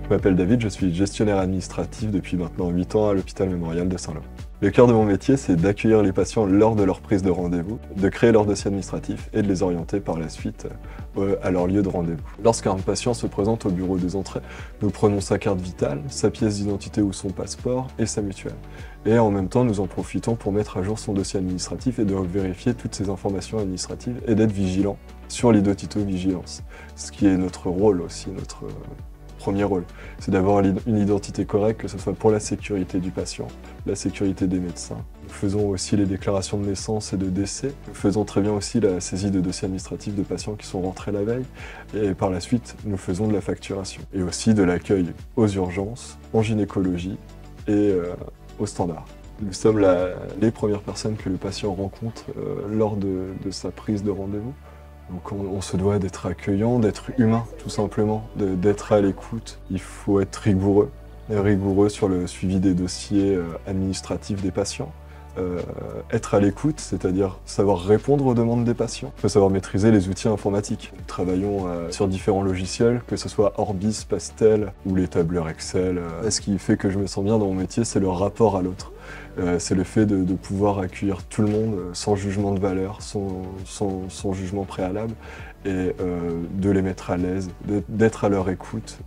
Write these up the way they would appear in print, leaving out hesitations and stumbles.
Je m'appelle David, je suis gestionnaire administratif depuis maintenant 8 ans à l'hôpital mémorial de Saint-Lô. Le cœur de mon métier, c'est d'accueillir les patients lors de leur prise de rendez-vous, de créer leur dossier administratif et de les orienter par la suite à leur lieu de rendez-vous. Lorsqu'un patient se présente au bureau des entrées, nous prenons sa carte vitale, sa pièce d'identité ou son passeport et sa mutuelle. Et en même temps, nous en profitons pour mettre à jour son dossier administratif et de vérifier toutes ces informations administratives et d'être vigilants sur l'identito-vigilance, ce qui est notre rôle aussi, notre premier rôle, c'est d'avoir une identité correcte, que ce soit pour la sécurité du patient, la sécurité des médecins. Nous faisons aussi les déclarations de naissance et de décès. Nous faisons très bien aussi la saisie de dossiers administratifs de patients qui sont rentrés la veille. Et par la suite, nous faisons de la facturation. Et aussi de l'accueil aux urgences, en gynécologie et au standard. Nous sommes les premières personnes que le patient rencontre lors de sa prise de rendez-vous. Donc on se doit d'être accueillant, d'être humain tout simplement, d'être à l'écoute. Il faut être rigoureux sur le suivi des dossiers administratifs des patients. Être à l'écoute, c'est-à-dire savoir répondre aux demandes des patients. Il faut savoir maîtriser les outils informatiques. Nous travaillons sur différents logiciels, que ce soit Orbis, Pastel ou les tableurs Excel. Ce qui fait que je me sens bien dans mon métier, c'est le rapport à l'autre. C'est le fait de pouvoir accueillir tout le monde sans jugement de valeur, sans jugement préalable, et de les mettre à l'aise, d'être à leur écoute,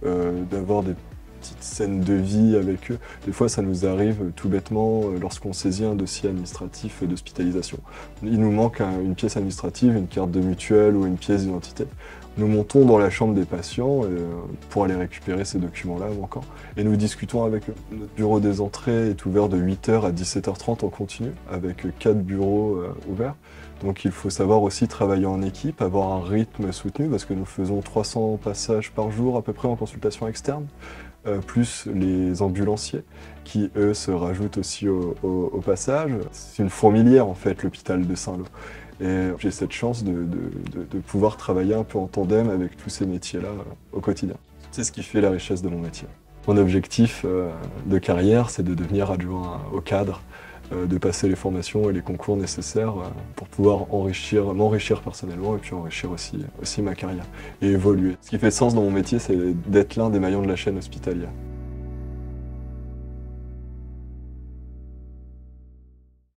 d'avoir des petites scènes de vie avec eux. Des fois, ça nous arrive tout bêtement lorsqu'on saisit un dossier administratif d'hospitalisation. Il nous manque une pièce administrative, une carte de mutuelle ou une pièce d'identité. Nous montons dans la chambre des patients pour aller récupérer ces documents-là manquants et nous discutons avec eux. Notre bureau des entrées est ouvert de 8 h à 17 h 30 en continu, avec 4 bureaux ouverts. Donc il faut savoir aussi travailler en équipe, avoir un rythme soutenu, parce que nous faisons 300 passages par jour à peu près en consultation externe, plus les ambulanciers qui, eux, se rajoutent aussi au passage. C'est une fourmilière, en fait, l'hôpital de Saint-Lô. Et j'ai cette chance de pouvoir travailler un peu en tandem avec tous ces métiers-là au quotidien. C'est ce qui fait la richesse de mon métier. Mon objectif de carrière, c'est de devenir adjoint au cadre, de passer les formations et les concours nécessaires pour pouvoir m'enrichir personnellement et puis enrichir aussi ma carrière et évoluer. Ce qui fait sens dans mon métier, c'est d'être l'un des maillons de la chaîne hospitalière.